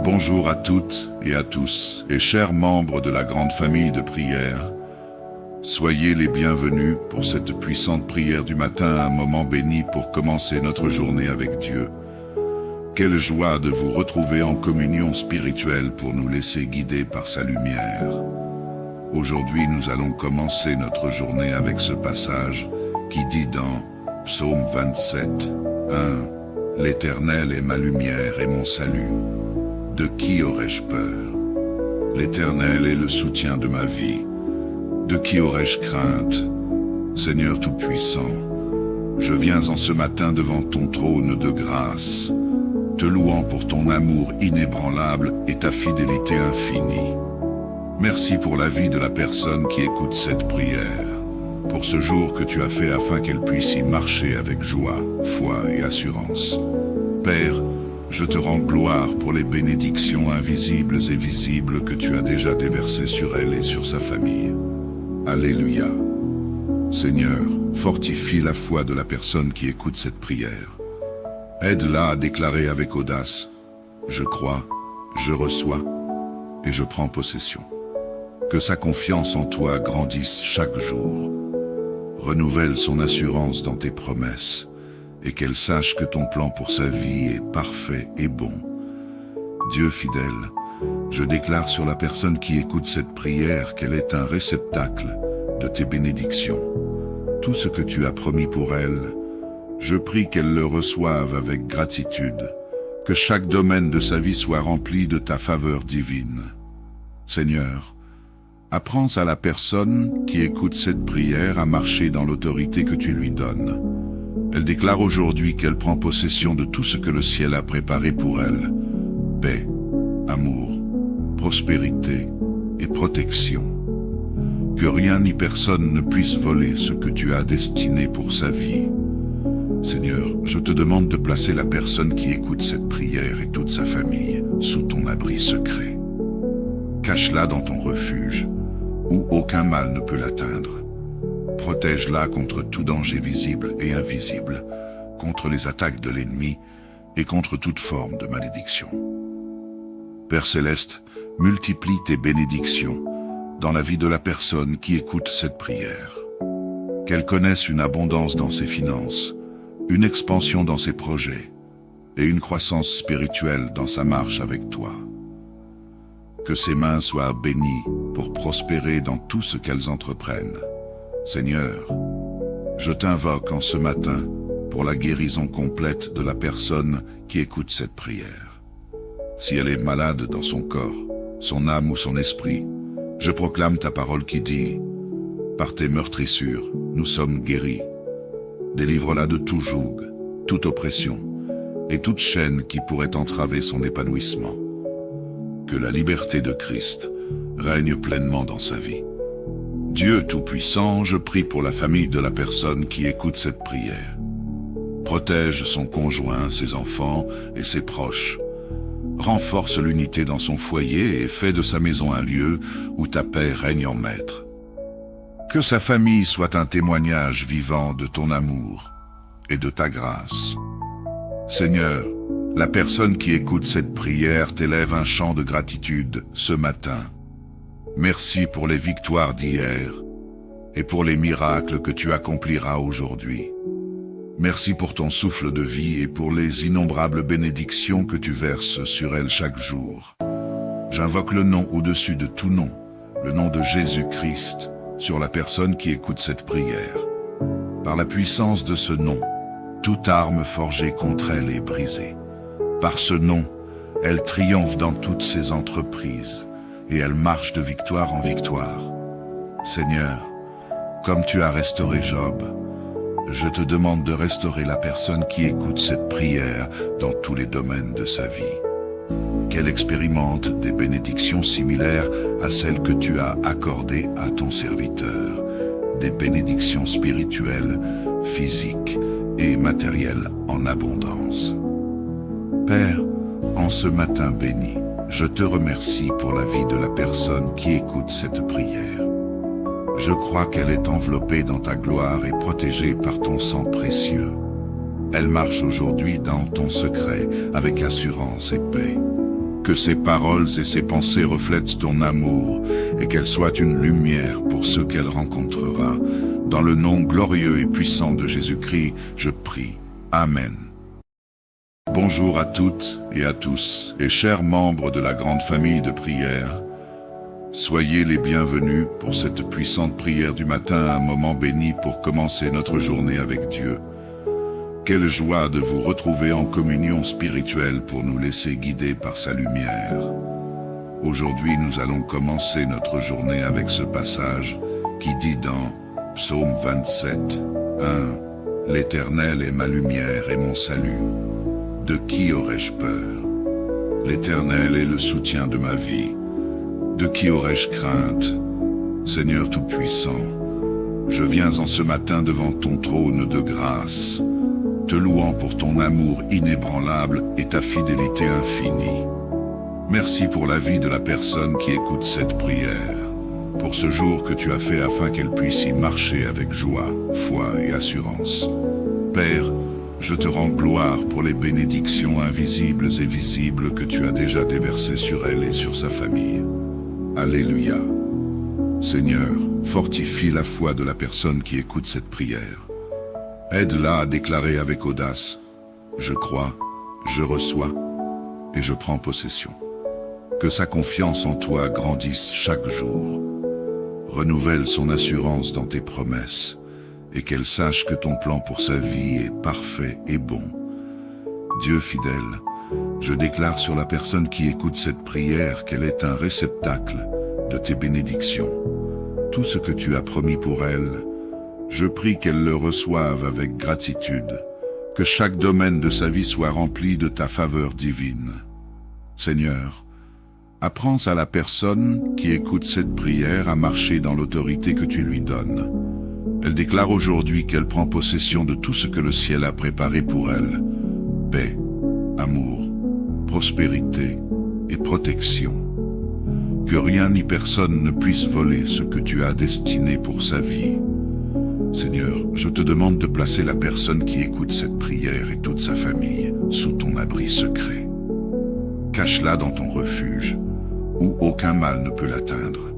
Bonjour à toutes et à tous, et chers membres de la grande famille de prière. Soyez les bienvenus pour cette puissante prière du matin, un moment béni pour commencer notre journée avec Dieu. Quelle joie de vous retrouver en communion spirituelle pour nous laisser guider par sa lumière. Aujourd'hui, nous allons commencer notre journée avec ce passage qui dit dans Psaume 27, 1 « L'Éternel est ma lumière et mon salut. De qui aurais-je peur? L'Éternel est le soutien de ma vie. De qui aurais-je crainte? Seigneur Tout-Puissant, je viens en ce matin devant ton trône de grâce, te louant pour ton amour inébranlable et ta fidélité infinie. Merci pour la vie de la personne qui écoute cette prière, pour ce jour que tu as fait afin qu'elle puisse y marcher avec joie, foi et assurance. Père, je te rends gloire pour les bénédictions invisibles et visibles que tu as déjà déversées sur elle et sur sa famille. Alléluia. Seigneur, fortifie la foi de la personne qui écoute cette prière. Aide-la à déclarer avec audace « Je crois, je reçois et je prends possession ». Que sa confiance en toi grandisse chaque jour. Renouvelle son assurance dans tes promesses et qu'elle sache que ton plan pour sa vie est parfait et bon. Dieu fidèle, je déclare sur la personne qui écoute cette prière qu'elle est un réceptacle de tes bénédictions. Tout ce que tu as promis pour elle, je prie qu'elle le reçoive avec gratitude, que chaque domaine de sa vie soit rempli de ta faveur divine. Seigneur, apprends à la personne qui écoute cette prière à marcher dans l'autorité que tu lui donnes. Elle déclare aujourd'hui qu'elle prend possession de tout ce que le ciel a préparé pour elle. Paix, amour, prospérité et protection. Que rien ni personne ne puisse voler ce que tu as destiné pour sa vie. Seigneur, je te demande de placer la personne qui écoute cette prière et toute sa famille sous ton abri secret. Cache-la dans ton refuge, où aucun mal ne peut l'atteindre. Protège-la contre tout danger visible et invisible, contre les attaques de l'ennemi et contre toute forme de malédiction. Père Céleste, multiplie tes bénédictions dans la vie de la personne qui écoute cette prière. Qu'elle connaisse une abondance dans ses finances, une expansion dans ses projets et une croissance spirituelle dans sa marche avec toi. Que ses mains soient bénies pour prospérer dans tout ce qu'elles entreprennent. Seigneur, je t'invoque en ce matin pour la guérison complète de la personne qui écoute cette prière. Si elle est malade dans son corps, son âme ou son esprit, je proclame ta parole qui dit « Par tes meurtrissures, nous sommes guéris. Délivre-la de tout joug, toute oppression et toute chaîne qui pourrait entraver son épanouissement. Que la liberté de Christ règne pleinement dans sa vie. Dieu Tout-Puissant, je prie pour la famille de la personne qui écoute cette prière. Protège son conjoint, ses enfants et ses proches. Renforce l'unité dans son foyer et fais de sa maison un lieu où ta paix règne en maître. Que sa famille soit un témoignage vivant de ton amour et de ta grâce. Seigneur, la personne qui écoute cette prière t'élève un chant de gratitude ce matin. Merci pour les victoires d'hier et pour les miracles que tu accompliras aujourd'hui. Merci pour ton souffle de vie et pour les innombrables bénédictions que tu verses sur elle chaque jour. J'invoque le nom au-dessus de tout nom, le nom de Jésus-Christ, sur la personne qui écoute cette prière. Par la puissance de ce nom, toute arme forgée contre elle est brisée. Par ce nom, elle triomphe dans toutes ses entreprises et elle marche de victoire en victoire. Seigneur, comme tu as restauré Job, je te demande de restaurer la personne qui écoute cette prière dans tous les domaines de sa vie. Qu'elle expérimente des bénédictions similaires à celles que tu as accordées à ton serviteur, des bénédictions spirituelles, physiques et matérielles en abondance. Père, en ce matin béni, je te remercie pour la vie de la personne qui écoute cette prière. Je crois qu'elle est enveloppée dans ta gloire et protégée par ton sang précieux. Elle marche aujourd'hui dans ton secret avec assurance et paix. Que ses paroles et ses pensées reflètent ton amour et qu'elles soient une lumière pour ceux qu'elle rencontrera. Dans le nom glorieux et puissant de Jésus-Christ, je prie. Amen. Bonjour à toutes et à tous, et chers membres de la grande famille de prière. Soyez les bienvenus pour cette puissante prière du matin, un moment béni pour commencer notre journée avec Dieu. Quelle joie de vous retrouver en communion spirituelle pour nous laisser guider par sa lumière. Aujourd'hui, nous allons commencer notre journée avec ce passage qui dit dans Psaume 27, 1 « L'Éternel est ma lumière et mon salut. De qui aurais-je peur? L'Éternel est le soutien de ma vie. De qui aurais-je crainte? Seigneur Tout-Puissant, je viens en ce matin devant ton trône de grâce, te louant pour ton amour inébranlable et ta fidélité infinie. Merci pour la vie de la personne qui écoute cette prière, pour ce jour que tu as fait afin qu'elle puisse y marcher avec joie, foi et assurance. Père, je te rends gloire pour les bénédictions invisibles et visibles que tu as déjà déversées sur elle et sur sa famille. Alléluia. Seigneur, fortifie la foi de la personne qui écoute cette prière. Aide-la à déclarer avec audace « Je crois, je reçois et je prends possession ». Que sa confiance en toi grandisse chaque jour. Renouvelle son assurance dans tes promesses et qu'elle sache que ton plan pour sa vie est parfait et bon. Dieu fidèle, je déclare sur la personne qui écoute cette prière qu'elle est un réceptacle de tes bénédictions. Tout ce que tu as promis pour elle, je prie qu'elle le reçoive avec gratitude, que chaque domaine de sa vie soit rempli de ta faveur divine. Seigneur, apprends à la personne qui écoute cette prière à marcher dans l'autorité que tu lui donnes. Elle déclare aujourd'hui qu'elle prend possession de tout ce que le ciel a préparé pour elle. Paix, amour, prospérité et protection. Que rien ni personne ne puisse voler ce que tu as destiné pour sa vie. Seigneur, je te demande de placer la personne qui écoute cette prière et toute sa famille sous ton abri secret. Cache-la dans ton refuge, où aucun mal ne peut l'atteindre.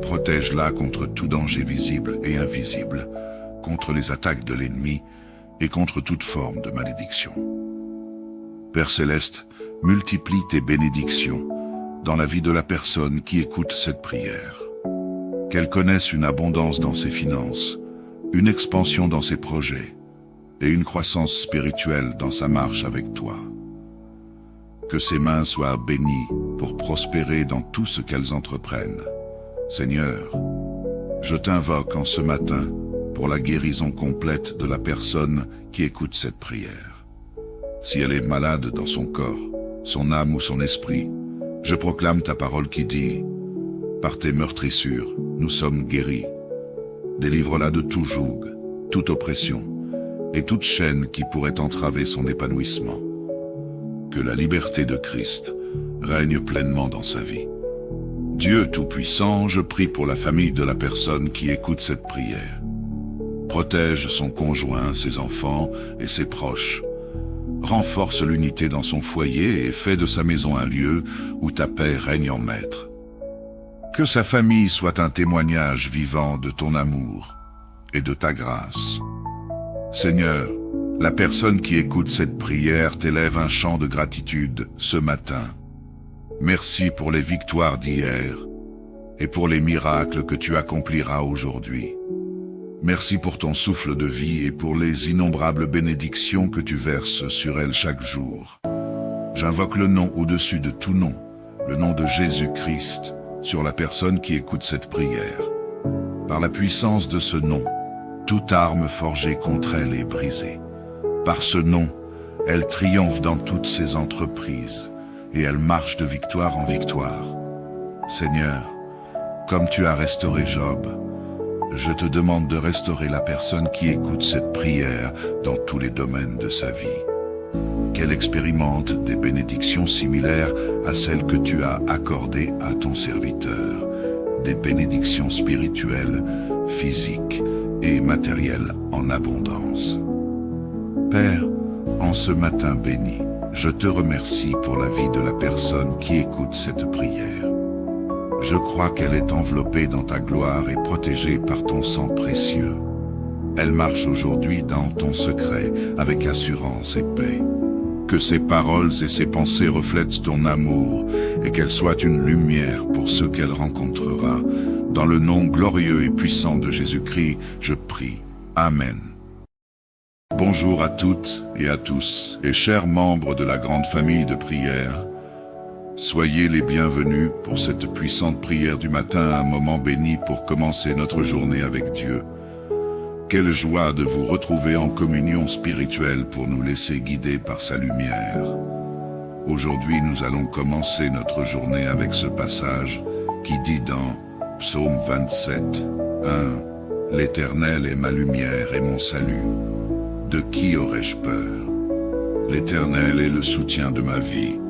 Protège-la contre tout danger visible et invisible, contre les attaques de l'ennemi et contre toute forme de malédiction. Père Céleste, multiplie tes bénédictions dans la vie de la personne qui écoute cette prière. Qu'elle connaisse une abondance dans ses finances, une expansion dans ses projets et une croissance spirituelle dans sa marche avec toi. Que ses mains soient bénies pour prospérer dans tout ce qu'elles entreprennent. Seigneur, je t'invoque en ce matin pour la guérison complète de la personne qui écoute cette prière. Si elle est malade dans son corps, son âme ou son esprit, je proclame ta parole qui dit « Par tes meurtrissures, nous sommes guéris ». Délivre-la de tout joug, toute oppression et toute chaîne qui pourrait entraver son épanouissement. Que la liberté de Christ règne pleinement dans sa vie. Dieu Tout-Puissant, je prie pour la famille de la personne qui écoute cette prière. Protège son conjoint, ses enfants et ses proches. Renforce l'unité dans son foyer et fais de sa maison un lieu où ta paix règne en maître. Que sa famille soit un témoignage vivant de ton amour et de ta grâce. Seigneur, la personne qui écoute cette prière t'élève un chant de gratitude ce matin. Merci pour les victoires d'hier et pour les miracles que tu accompliras aujourd'hui. Merci pour ton souffle de vie et pour les innombrables bénédictions que tu verses sur elle chaque jour. J'invoque le nom au-dessus de tout nom, le nom de Jésus-Christ, sur la personne qui écoute cette prière. Par la puissance de ce nom, toute arme forgée contre elle est brisée. Par ce nom, elle triomphe dans toutes ses entreprises et elle marche de victoire en victoire. Seigneur, comme tu as restauré Job, je te demande de restaurer la personne qui écoute cette prière dans tous les domaines de sa vie. Qu'elle expérimente des bénédictions similaires à celles que tu as accordées à ton serviteur, des bénédictions spirituelles, physiques et matérielles en abondance. Père, en ce matin béni, Je te remercie pour la vie de la personne qui écoute cette prière. Je crois qu'elle est enveloppée dans ta gloire et protégée par ton sang précieux. Elle marche aujourd'hui dans ton secret avec assurance et paix. Que ses paroles et ses pensées reflètent ton amour et qu'elle soit une lumière pour ceux qu'elle rencontrera. Dans le nom glorieux et puissant de Jésus-Christ, je prie. Amen. Bonjour à toutes et à tous, et chers membres de la grande famille de prière. Soyez les bienvenus pour cette puissante prière du matin, un moment béni pour commencer notre journée avec Dieu. Quelle joie de vous retrouver en communion spirituelle pour nous laisser guider par sa lumière. Aujourd'hui, nous allons commencer notre journée avec ce passage qui dit dans Psaume 27, 1 « L'Éternel est ma lumière et mon salut. De qui aurais-je peur? L'Éternel est le soutien de ma vie.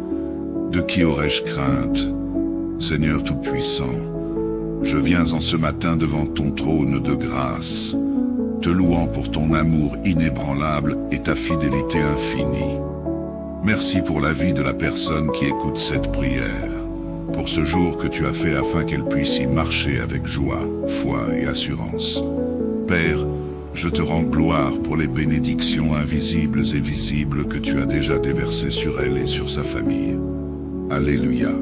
De qui aurais-je crainte? Seigneur Tout-Puissant, je viens en ce matin devant ton trône de grâce, te louant pour ton amour inébranlable et ta fidélité infinie. Merci pour la vie de la personne qui écoute cette prière, pour ce jour que tu as fait afin qu'elle puisse y marcher avec joie, foi et assurance. Père, je te rends gloire pour les bénédictions invisibles et visibles que tu as déjà déversées sur elle et sur sa famille. Alléluia.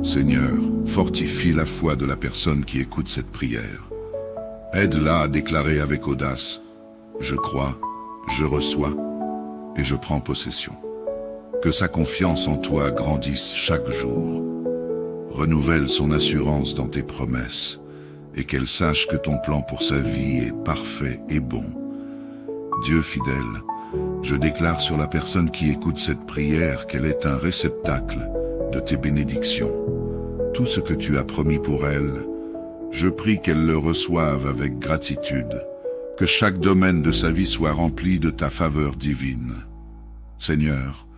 Seigneur, fortifie la foi de la personne qui écoute cette prière. Aide-la à déclarer avec audace « Je crois, je reçois et je prends possession ». Que sa confiance en toi grandisse chaque jour. Renouvelle son assurance dans tes promesses et qu'elle sache que ton plan pour sa vie est parfait et bon. Dieu fidèle, je déclare sur la personne qui écoute cette prière qu'elle est un réceptacle de tes bénédictions. Tout ce que tu as promis pour elle, je prie qu'elle le reçoive avec gratitude, que chaque domaine de sa vie soit rempli de ta faveur divine. Seigneur,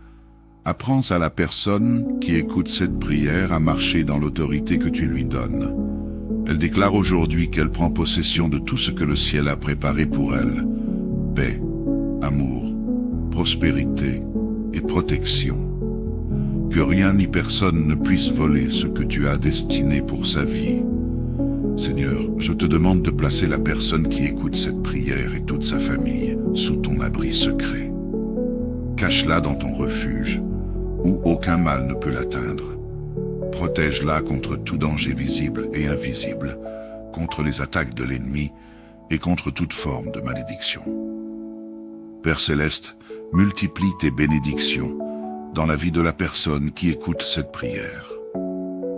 apprends à la personne qui écoute cette prière à marcher dans l'autorité que tu lui donnes. Elle déclare aujourd'hui qu'elle prend possession de tout ce que le ciel a préparé pour elle. Paix, amour, prospérité et protection. Que rien ni personne ne puisse voler ce que tu as destiné pour sa vie. Seigneur, je te demande de placer la personne qui écoute cette prière et toute sa famille sous ton abri secret. Cache-la dans ton refuge, où aucun mal ne peut l'atteindre. Protège-la contre tout danger visible et invisible, contre les attaques de l'ennemi et contre toute forme de malédiction. Père Céleste, multiplie tes bénédictions dans la vie de la personne qui écoute cette prière.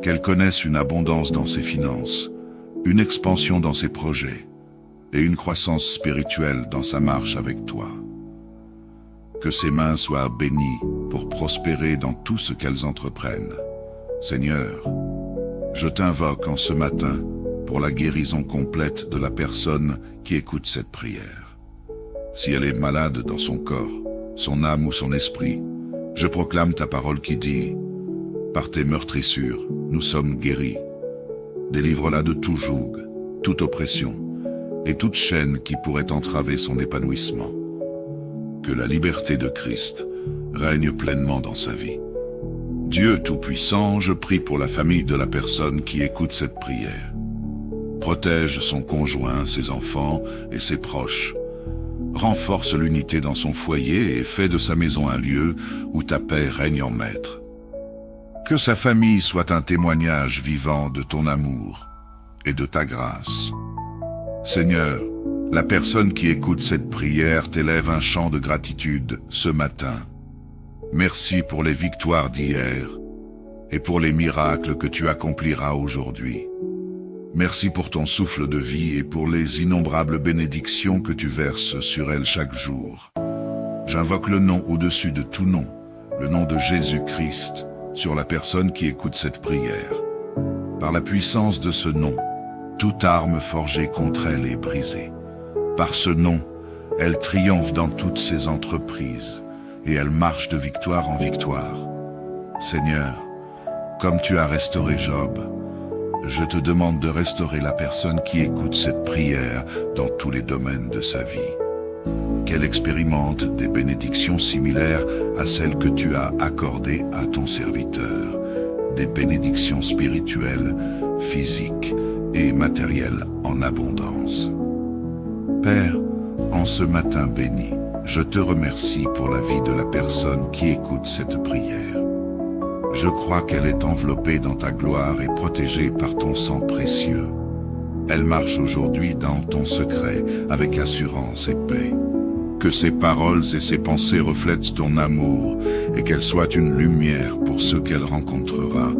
Qu'elle connaisse une abondance dans ses finances, une expansion dans ses projets et une croissance spirituelle dans sa marche avec toi. Que ses mains soient bénies pour prospérer dans tout ce qu'elles entreprennent. Seigneur, je t'invoque en ce matin pour la guérison complète de la personne qui écoute cette prière. Si elle est malade dans son corps, son âme ou son esprit, je proclame ta parole qui dit « Par tes meurtrissures, nous sommes guéris. Délivre-la de tout joug, toute oppression et toute chaîne qui pourrait entraver son épanouissement. Que la liberté de Christ règne pleinement dans sa vie. Dieu Tout-Puissant, je prie pour la famille de la personne qui écoute cette prière. Protège son conjoint, ses enfants et ses proches. Renforce l'unité dans son foyer et fais de sa maison un lieu où ta paix règne en maître. Que sa famille soit un témoignage vivant de ton amour et de ta grâce. Seigneur, la personne qui écoute cette prière t'élève un chant de gratitude ce matin. Merci pour les victoires d'hier et pour les miracles que tu accompliras aujourd'hui. Merci pour ton souffle de vie et pour les innombrables bénédictions que tu verses sur elle chaque jour. J'invoque le nom au-dessus de tout nom, le nom de Jésus-Christ, sur la personne qui écoute cette prière. Par la puissance de ce nom, toute arme forgée contre elle est brisée. Par ce nom, elle triomphe dans toutes ses entreprises et elle marche de victoire en victoire. Seigneur, comme tu as restauré Job, je te demande de restaurer la personne qui écoute cette prière dans tous les domaines de sa vie. qu'elle expérimente des bénédictions similaires à celles que tu as accordées à ton serviteur, des bénédictions spirituelles, physiques et matérielles en abondance. Père, en ce matin béni, je te remercie pour la vie de la personne qui écoute cette prière. Je crois qu'elle est enveloppée dans ta gloire et protégée par ton sang précieux. Elle marche aujourd'hui dans ton secret avec assurance et paix. Que ses paroles et ses pensées reflètent ton amour et qu'elle soit une lumière pour ceux qu'elle rencontrera.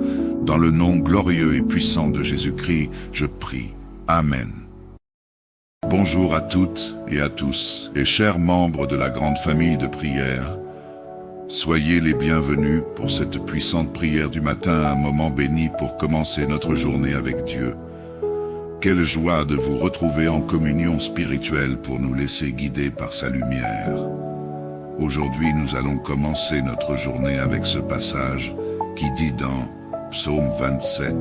Dans le nom glorieux et puissant de Jésus-Christ, je prie. Amen. Bonjour à toutes et à tous, et chers membres de la grande famille de prière. Soyez les bienvenus pour cette puissante prière du matin, un moment béni pour commencer notre journée avec Dieu. Quelle joie de vous retrouver en communion spirituelle pour nous laisser guider par sa lumière. Aujourd'hui, nous allons commencer notre journée avec ce passage qui dit dans Psaume 27,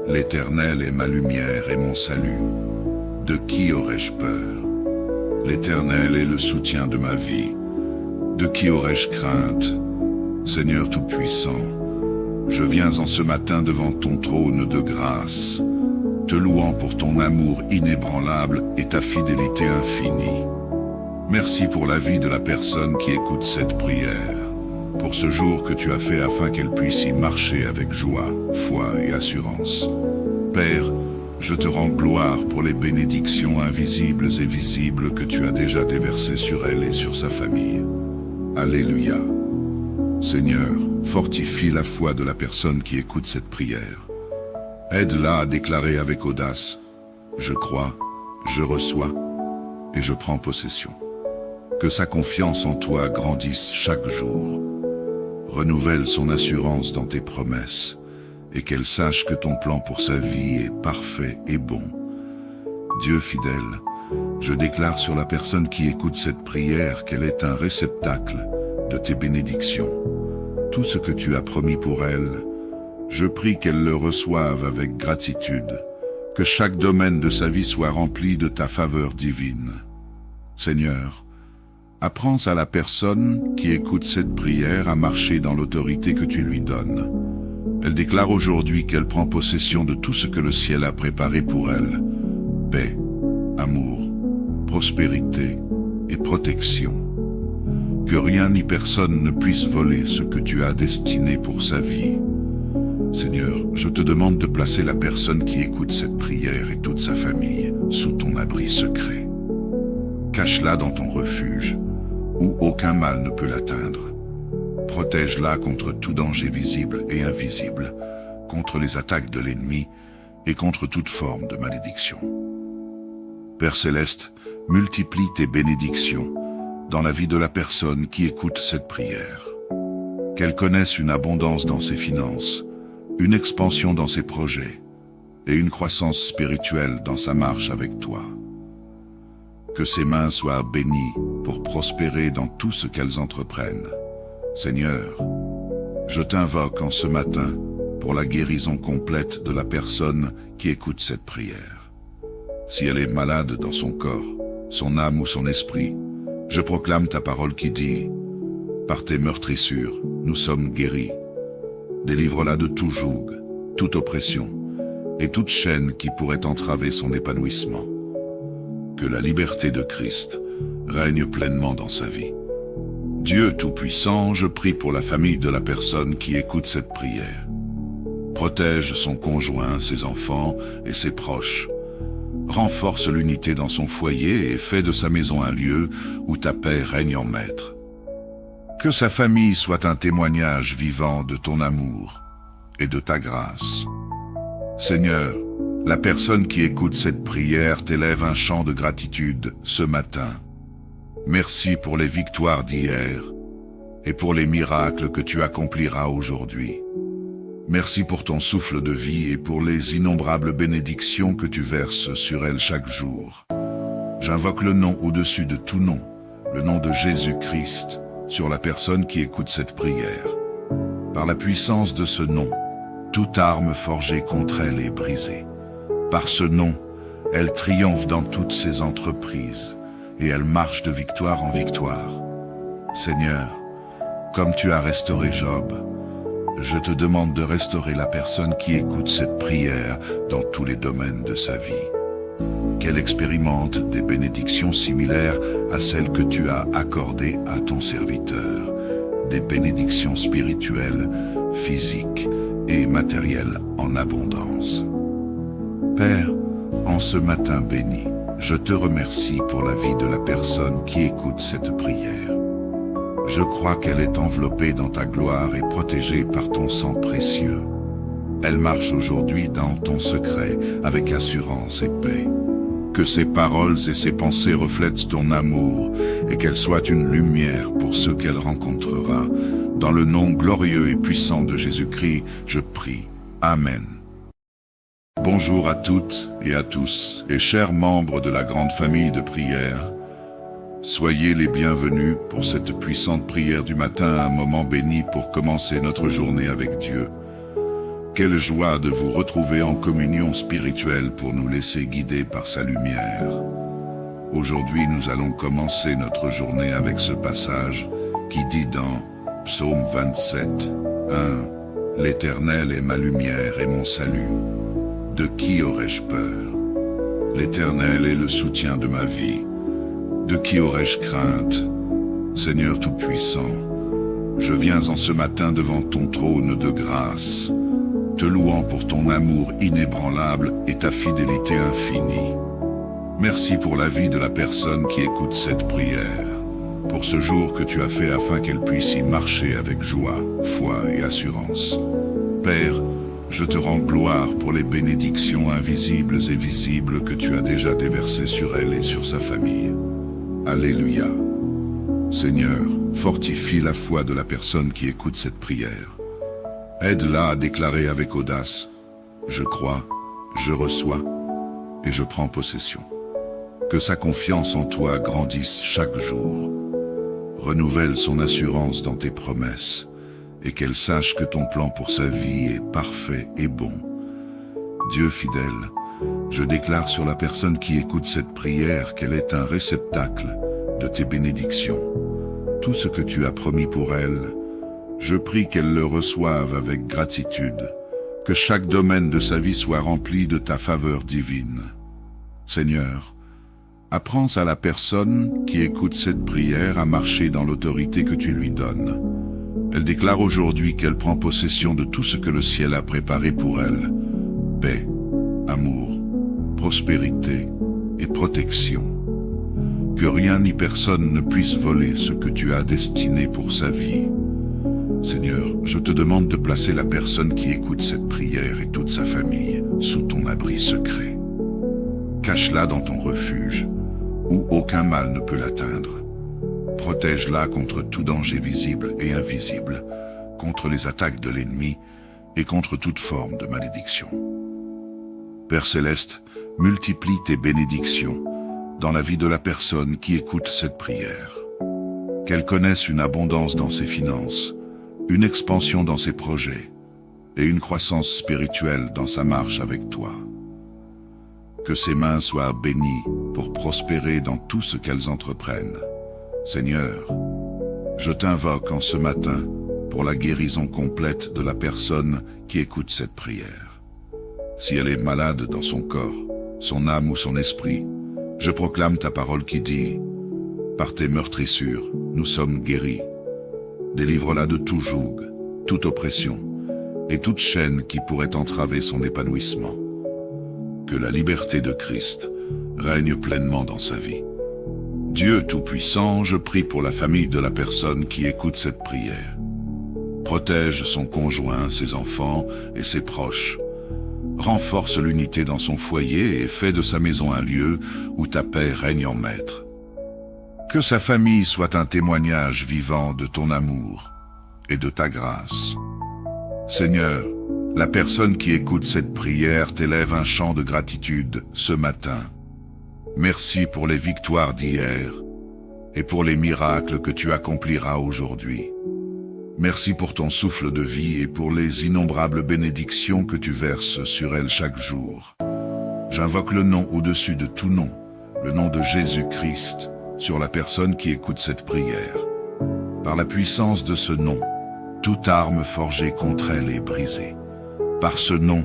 1 « L'Éternel est ma lumière et mon salut. De qui aurais-je peur? L'Éternel est le soutien de ma vie. De qui aurais-je crainte? Seigneur Tout-Puissant, je viens en ce matin devant ton trône de grâce, te louant pour ton amour inébranlable et ta fidélité infinie. Merci pour la vie de la personne qui écoute cette prière, pour ce jour que tu as fait afin qu'elle puisse y marcher avec joie, foi et assurance. Père, je te rends gloire pour les bénédictions invisibles et visibles que tu as déjà déversées sur elle et sur sa famille. Alléluia. Seigneur, fortifie la foi de la personne qui écoute cette prière. Aide-la à déclarer avec audace « Je crois, je reçois et je prends possession ». Que sa confiance en toi grandisse chaque jour. Renouvelle son assurance dans tes promesses et qu'elle sache que ton plan pour sa vie est parfait et bon. Dieu fidèle, je déclare sur la personne qui écoute cette prière qu'elle est un réceptacle de tes bénédictions. Tout ce que tu as promis pour elle, je prie qu'elle le reçoive avec gratitude, que chaque domaine de sa vie soit rempli de ta faveur divine. Seigneur, apprends à la personne qui écoute cette prière à marcher dans l'autorité que tu lui donnes. Elle déclare aujourd'hui qu'elle prend possession de tout ce que le ciel a préparé pour elle. Paix, amour, prospérité et protection. Que rien ni personne ne puisse voler ce que tu as destiné pour sa vie. Seigneur, je te demande de placer la personne qui écoute cette prière et toute sa famille sous ton abri secret. Cache-la dans ton refuge, où aucun mal ne peut l'atteindre. Protège-la contre tout danger visible et invisible, contre les attaques de l'ennemi et contre toute forme de malédiction. Père Céleste, multiplie tes bénédictions dans la vie de la personne qui écoute cette prière. Qu'elle connaisse une abondance dans ses finances, une expansion dans ses projets et une croissance spirituelle dans sa marche avec toi. Que ses mains soient bénies pour prospérer dans tout ce qu'elles entreprennent. Seigneur, je t'invoque en ce matin pour la guérison complète de la personne qui écoute cette prière. Si elle est malade dans son corps, son âme ou son esprit, je proclame ta parole qui dit « Par tes meurtrissures, nous sommes guéris. Délivre-la de tout joug, toute oppression et toute chaîne qui pourrait entraver son épanouissement. Que la liberté de Christ règne pleinement dans sa vie. Dieu Tout-Puissant, je prie pour la famille de la personne qui écoute cette prière. Protège son conjoint, ses enfants et ses proches. Renforce l'unité dans son foyer et fais de sa maison un lieu où ta paix règne en maître. Que sa famille soit un témoignage vivant de ton amour et de ta grâce. Seigneur, la personne qui écoute cette prière t'élève un chant de gratitude ce matin. Merci pour les victoires d'hier et pour les miracles que tu accompliras aujourd'hui. Merci pour ton souffle de vie et pour les innombrables bénédictions que tu verses sur elle chaque jour. J'invoque le nom au-dessus de tout nom, le nom de Jésus-Christ, sur la personne qui écoute cette prière. Par la puissance de ce nom, toute arme forgée contre elle est brisée. Par ce nom, elle triomphe dans toutes ses entreprises et elle marche de victoire en victoire. Seigneur, comme tu as restauré Job, je te demande de restaurer la personne qui écoute cette prière dans tous les domaines de sa vie. Qu'elle expérimente des bénédictions similaires à celles que tu as accordées à ton serviteur, des bénédictions spirituelles, physiques et matérielles en abondance. Père, en ce matin béni, je te remercie pour la vie de la personne qui écoute cette prière. Je crois qu'elle est enveloppée dans ta gloire et protégée par ton sang précieux. Elle marche aujourd'hui dans ton secret avec assurance et paix. Que ses paroles et ses pensées reflètent ton amour et qu'elle soit une lumière pour ceux qu'elle rencontrera. Dans le nom glorieux et puissant de Jésus-Christ, je prie. Amen. Bonjour à toutes et à tous, et chers membres de la grande famille de prière. Soyez les bienvenus pour cette puissante prière du matin, un moment béni pour commencer notre journée avec Dieu. Quelle joie de vous retrouver en communion spirituelle pour nous laisser guider par sa lumière. Aujourd'hui, nous allons commencer notre journée avec ce passage qui dit dans Psaume 27, 1 « L'Éternel est ma lumière et mon salut. De qui aurais-je peur? L'Éternel est le soutien de ma vie. De qui aurais-je crainte? Seigneur Tout-Puissant, je viens en ce matin devant ton trône de grâce, te louant pour ton amour inébranlable et ta fidélité infinie. Merci pour la vie de la personne qui écoute cette prière, pour ce jour que tu as fait afin qu'elle puisse y marcher avec joie, foi et assurance. Père, je te rends gloire pour les bénédictions invisibles et visibles que tu as déjà déversées sur elle et sur sa famille. Alléluia. Seigneur, fortifie la foi de la personne qui écoute cette prière. Aide-la à déclarer avec audace « Je crois, je reçois et je prends possession ». Que sa confiance en toi grandisse chaque jour. Renouvelle son assurance dans tes promesses et qu'elle sache que ton plan pour sa vie est parfait et bon. Dieu fidèle, je déclare sur la personne qui écoute cette prière qu'elle est un réceptacle de tes bénédictions. Tout ce que tu as promis pour elle, je prie qu'elle le reçoive avec gratitude, que chaque domaine de sa vie soit rempli de ta faveur divine. Seigneur, apprends à la personne qui écoute cette prière à marcher dans l'autorité que tu lui donnes. Elle déclare aujourd'hui qu'elle prend possession de tout ce que le ciel a préparé pour elle. Paix, amour, prospérité et protection. Que rien ni personne ne puisse voler ce que tu as destiné pour sa vie. Seigneur, je te demande de placer la personne qui écoute cette prière et toute sa famille sous ton abri secret. Cache-la dans ton refuge, où aucun mal ne peut l'atteindre. Protège-la contre tout danger visible et invisible, contre les attaques de l'ennemi et contre toute forme de malédiction. Père Céleste, multiplie tes bénédictions dans la vie de la personne qui écoute cette prière. Qu'elle connaisse une abondance dans ses finances, une expansion dans ses projets et une croissance spirituelle dans sa marche avec toi. Que ses mains soient bénies pour prospérer dans tout ce qu'elles entreprennent. Seigneur, je t'invoque en ce matin pour la guérison complète de la personne qui écoute cette prière. Si elle est malade dans son corps, son âme ou son esprit, je proclame ta parole qui dit « Par tes meurtrissures, nous sommes guéris. Délivre-la de tout joug, toute oppression et toute chaîne qui pourrait entraver son épanouissement. Que la liberté de Christ règne pleinement dans sa vie. Dieu Tout-Puissant, je prie pour la famille de la personne qui écoute cette prière. Protège son conjoint, ses enfants et ses proches. Renforce l'unité dans son foyer et fais de sa maison un lieu où ta paix règne en maître. Que sa famille soit un témoignage vivant de ton amour et de ta grâce. Seigneur, la personne qui écoute cette prière t'élève un chant de gratitude ce matin. Merci pour les victoires d'hier et pour les miracles que tu accompliras aujourd'hui. Merci pour ton souffle de vie et pour les innombrables bénédictions que tu verses sur elle chaque jour. J'invoque le nom au-dessus de tout nom, le nom de Jésus-Christ, sur la personne qui écoute cette prière. Par la puissance de ce nom, toute arme forgée contre elle est brisée. Par ce nom,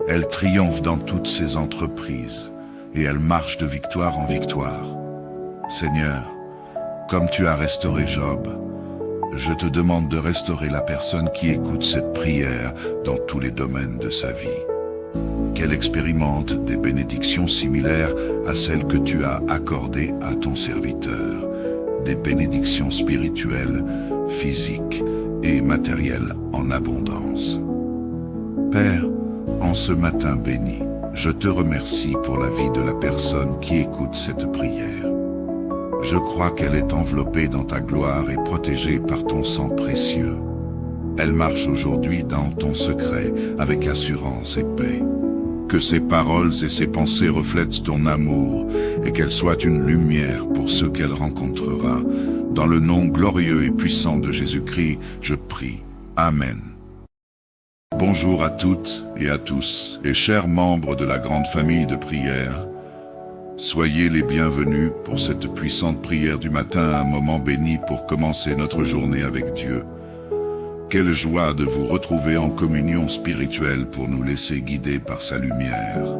elle triomphe dans toutes ses entreprises et elle marche de victoire en victoire. Seigneur, comme tu as restauré Job, je te demande de restaurer la personne qui écoute cette prière dans tous les domaines de sa vie. Qu'elle expérimente des bénédictions similaires à celles que tu as accordées à ton serviteur, des bénédictions spirituelles, physiques et matérielles en abondance. Père, en ce matin béni, je te remercie pour la vie de la personne qui écoute cette prière. Je crois qu'elle est enveloppée dans ta gloire et protégée par ton sang précieux. Elle marche aujourd'hui dans ton secret avec assurance et paix. Que ses paroles et ses pensées reflètent ton amour et qu'elle soit une lumière pour ceux qu'elle rencontrera. Dans le nom glorieux et puissant de Jésus-Christ, je prie. Amen. Bonjour à toutes et à tous, et chers membres de la grande famille de prière. Soyez les bienvenus pour cette puissante prière du matin, un moment béni pour commencer notre journée avec Dieu. Quelle joie de vous retrouver en communion spirituelle pour nous laisser guider par sa lumière.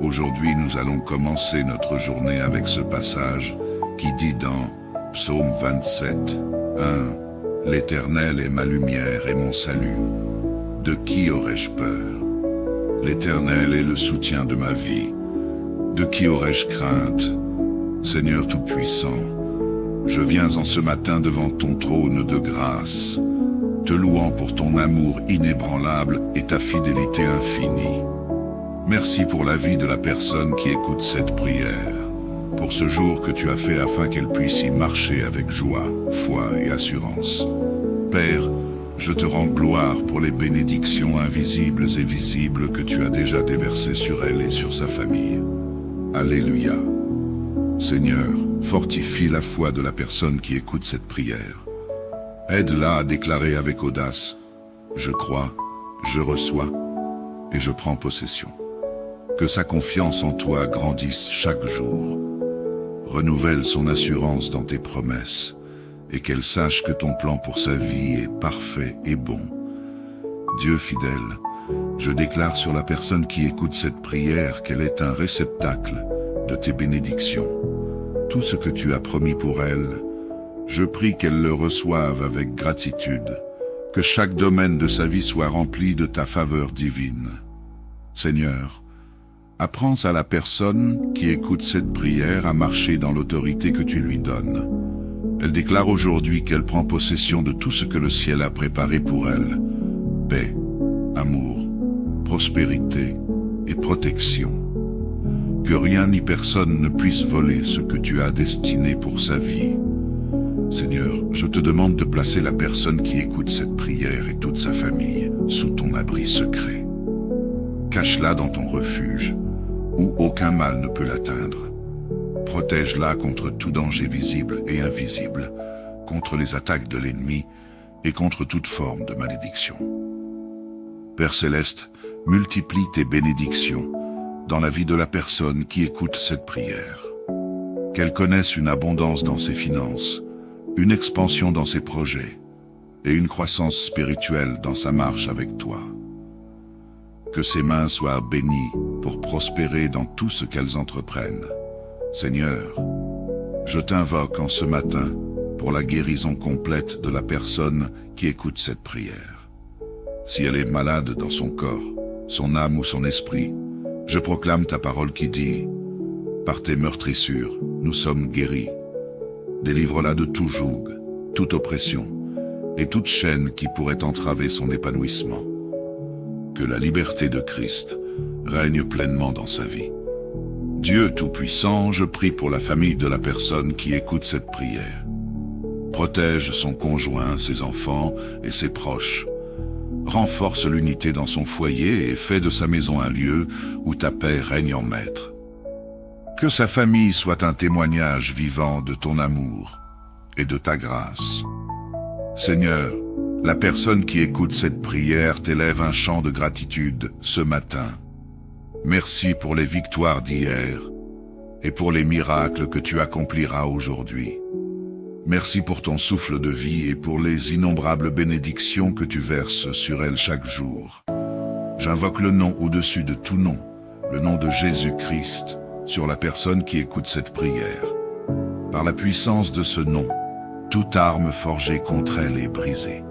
Aujourd'hui, nous allons commencer notre journée avec ce passage qui dit dans Psaume 27, 1 « L'Éternel est ma lumière et mon salut. De qui aurais-je peur? L'Éternel est le soutien de ma vie. De qui aurais-je crainte? Seigneur Tout-Puissant, je viens en ce matin devant ton trône de grâce, te louant pour ton amour inébranlable et ta fidélité infinie. Merci pour la vie de la personne qui écoute cette prière, pour ce jour que tu as fait afin qu'elle puisse y marcher avec joie, foi et assurance. Père, je te rends gloire pour les bénédictions invisibles et visibles que tu as déjà déversées sur elle et sur sa famille. Alléluia. Seigneur, fortifie la foi de la personne qui écoute cette prière. Aide-la à déclarer avec audace « Je crois, je reçois et je prends possession ». Que sa confiance en toi grandisse chaque jour. Renouvelle son assurance dans tes promesses et qu'elle sache que ton plan pour sa vie est parfait et bon. Dieu fidèle, je déclare sur la personne qui écoute cette prière qu'elle est un réceptacle de tes bénédictions. Tout ce que tu as promis pour elle, je prie qu'elle le reçoive avec gratitude, que chaque domaine de sa vie soit rempli de ta faveur divine. Seigneur, apprends à la personne qui écoute cette prière à marcher dans l'autorité que tu lui donnes. Elle déclare aujourd'hui qu'elle prend possession de tout ce que le ciel a préparé pour elle. Paix, amour, prospérité et protection. Que rien ni personne ne puisse voler ce que tu as destiné pour sa vie. Seigneur, je te demande de placer la personne qui écoute cette prière et toute sa famille sous ton abri secret. Cache-la dans ton refuge, où aucun mal ne peut l'atteindre. Protège-la contre tout danger visible et invisible, contre les attaques de l'ennemi et contre toute forme de malédiction. Père Céleste, multiplie tes bénédictions dans la vie de la personne qui écoute cette prière. Qu'elle connaisse une abondance dans ses finances, une expansion dans ses projets et une croissance spirituelle dans sa marche avec toi. Que ses mains soient bénies pour prospérer dans tout ce qu'elles entreprennent. Seigneur, je t'invoque en ce matin pour la guérison complète de la personne qui écoute cette prière. Si elle est malade dans son corps, son âme ou son esprit, je proclame ta parole qui dit « Par tes meurtrissures, nous sommes guéris. Délivre-la de tout joug, toute oppression et toute chaîne qui pourrait entraver son épanouissement. Que la liberté de Christ règne pleinement dans sa vie. Dieu Tout-Puissant, je prie pour la famille de la personne qui écoute cette prière. Protège son conjoint, ses enfants et ses proches. Renforce l'unité dans son foyer et fais de sa maison un lieu où ta paix règne en maître. Que sa famille soit un témoignage vivant de ton amour et de ta grâce. Seigneur, la personne qui écoute cette prière t'élève un chant de gratitude ce matin. Merci pour les victoires d'hier et pour les miracles que tu accompliras aujourd'hui. Merci pour ton souffle de vie et pour les innombrables bénédictions que tu verses sur elle chaque jour. J'invoque le nom au-dessus de tout nom, le nom de Jésus-Christ, sur la personne qui écoute cette prière. Par la puissance de ce nom, toute arme forgée contre elle est brisée.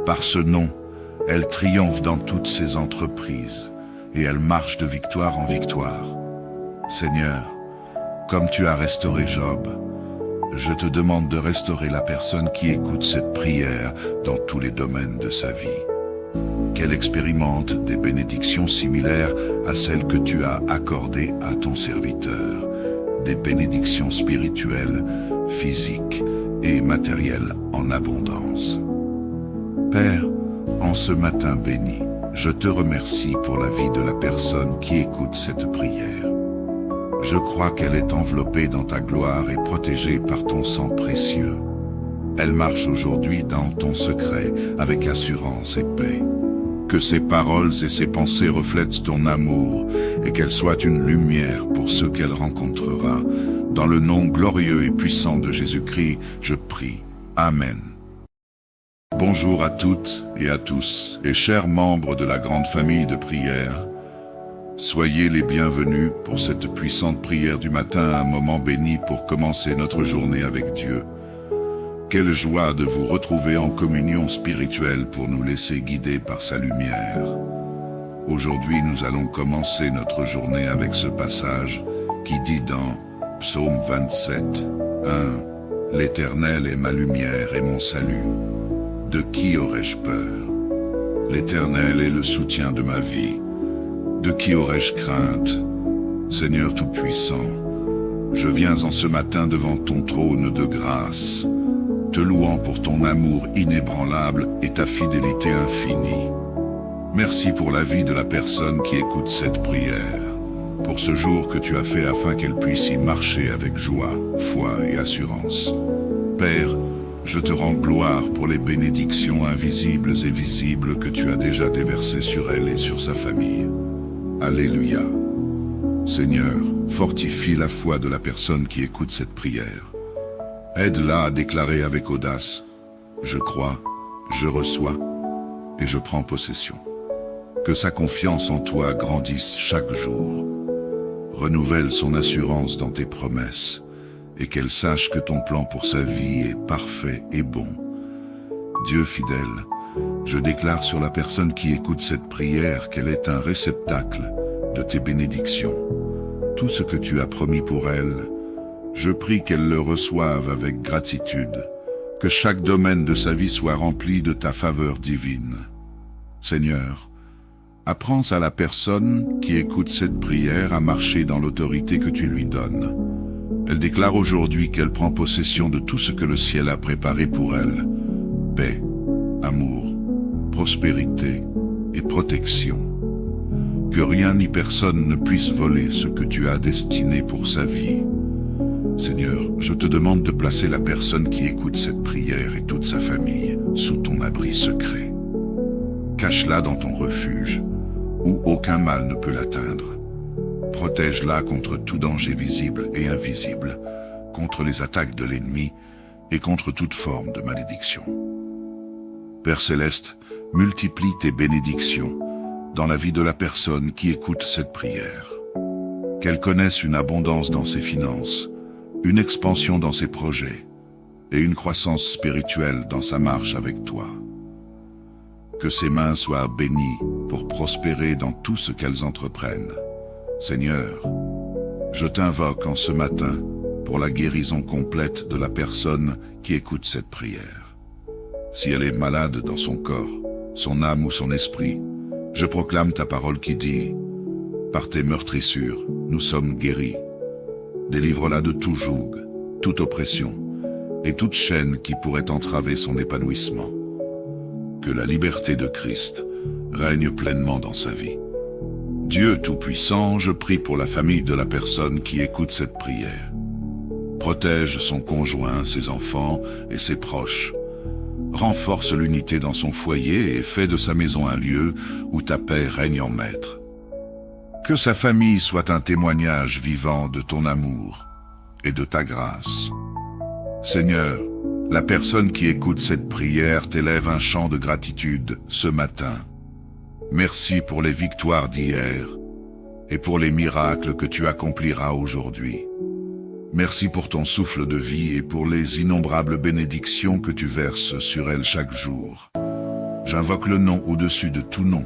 Par ce nom, elle triomphe dans toutes ses entreprises et elle marche de victoire en victoire. Seigneur, comme tu as restauré Job, je te demande de restaurer la personne qui écoute cette prière dans tous les domaines de sa vie. Qu'elle expérimente des bénédictions similaires à celles que tu as accordées à ton serviteur, des bénédictions spirituelles, physiques et matérielles en abondance. Père, en ce matin béni, je te remercie pour la vie de la personne qui écoute cette prière. Je crois qu'elle est enveloppée dans ta gloire et protégée par ton sang précieux. Elle marche aujourd'hui dans ton secret avec assurance et paix. Que ses paroles et ses pensées reflètent ton amour et qu'elle soit une lumière pour ceux qu'elle rencontrera. Dans le nom glorieux et puissant de Jésus-Christ, je prie. Amen. Bonjour à toutes et à tous, et chers membres de la grande famille de prière. Soyez les bienvenus pour cette puissante prière du matin, un moment béni pour commencer notre journée avec Dieu. Quelle joie de vous retrouver en communion spirituelle pour nous laisser guider par sa lumière. Aujourd'hui, nous allons commencer notre journée avec ce passage qui dit dans Psaume 27, 1 « L'Éternel est ma lumière et mon salut. De qui aurais-je peur? L'Éternel est le soutien de ma vie. De qui aurais-je crainte? Seigneur Tout-Puissant, je viens en ce matin devant ton trône de grâce, te louant pour ton amour inébranlable et ta fidélité infinie. Merci pour la vie de la personne qui écoute cette prière, pour ce jour que tu as fait afin qu'elle puisse y marcher avec joie, foi et assurance. Père, je te rends gloire pour les bénédictions invisibles et visibles que tu as déjà déversées sur elle et sur sa famille. Alléluia. Seigneur, fortifie la foi de la personne qui écoute cette prière. Aide-la à déclarer avec audace « Je crois, je reçois et je prends possession ». Que sa confiance en toi grandisse chaque jour. Renouvelle son assurance dans tes promesses et qu'elle sache que ton plan pour sa vie est parfait et bon. Dieu fidèle, je déclare sur la personne qui écoute cette prière qu'elle est un réceptacle de tes bénédictions. Tout ce que tu as promis pour elle, je prie qu'elle le reçoive avec gratitude, que chaque domaine de sa vie soit rempli de ta faveur divine. Seigneur, apprends à la personne qui écoute cette prière à marcher dans l'autorité que tu lui donnes. Elle déclare aujourd'hui qu'elle prend possession de tout ce que le ciel a préparé pour elle. Paix, amour, prospérité et protection. Que rien ni personne ne puisse voler ce que tu as destiné pour sa vie. Seigneur, je te demande de placer la personne qui écoute cette prière et toute sa famille sous ton abri secret. Cache-la dans ton refuge, où aucun mal ne peut l'atteindre. Protège-la contre tout danger visible et invisible, contre les attaques de l'ennemi et contre toute forme de malédiction. Père Céleste, multiplie tes bénédictions dans la vie de la personne qui écoute cette prière. Qu'elle connaisse une abondance dans ses finances, une expansion dans ses projets et une croissance spirituelle dans sa marche avec toi. Que ses mains soient bénies pour prospérer dans tout ce qu'elles entreprennent. Seigneur, je t'invoque en ce matin pour la guérison complète de la personne qui écoute cette prière. Si elle est malade dans son corps, son âme ou son esprit, je proclame ta parole qui dit « Par tes meurtrissures, nous sommes guéris. Délivre-la de tout joug, toute oppression et toute chaîne qui pourrait entraver son épanouissement. Que la liberté de Christ règne pleinement dans sa vie. Dieu Tout-Puissant, je prie pour la famille de la personne qui écoute cette prière. Protège son conjoint, ses enfants et ses proches. Renforce l'unité dans son foyer et fais de sa maison un lieu où ta paix règne en maître. Que sa famille soit un témoignage vivant de ton amour et de ta grâce. Seigneur, la personne qui écoute cette prière t'élève un chant de gratitude ce matin. Merci pour les victoires d'hier et pour les miracles que tu accompliras aujourd'hui. Merci pour ton souffle de vie et pour les innombrables bénédictions que tu verses sur elle chaque jour. J'invoque le nom au-dessus de tout nom,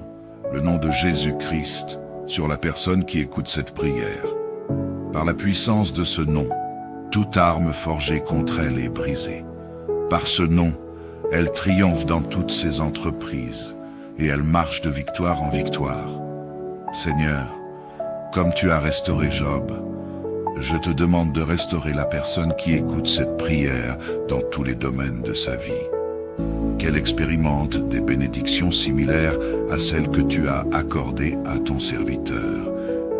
le nom de Jésus-Christ, sur la personne qui écoute cette prière. Par la puissance de ce nom, toute arme forgée contre elle est brisée. Par ce nom, elle triomphe dans toutes ses entreprises et elle marche de victoire en victoire. Seigneur, comme tu as restauré Job, je te demande de restaurer la personne qui écoute cette prière dans tous les domaines de sa vie. Qu'elle expérimente des bénédictions similaires à celles que tu as accordées à ton serviteur,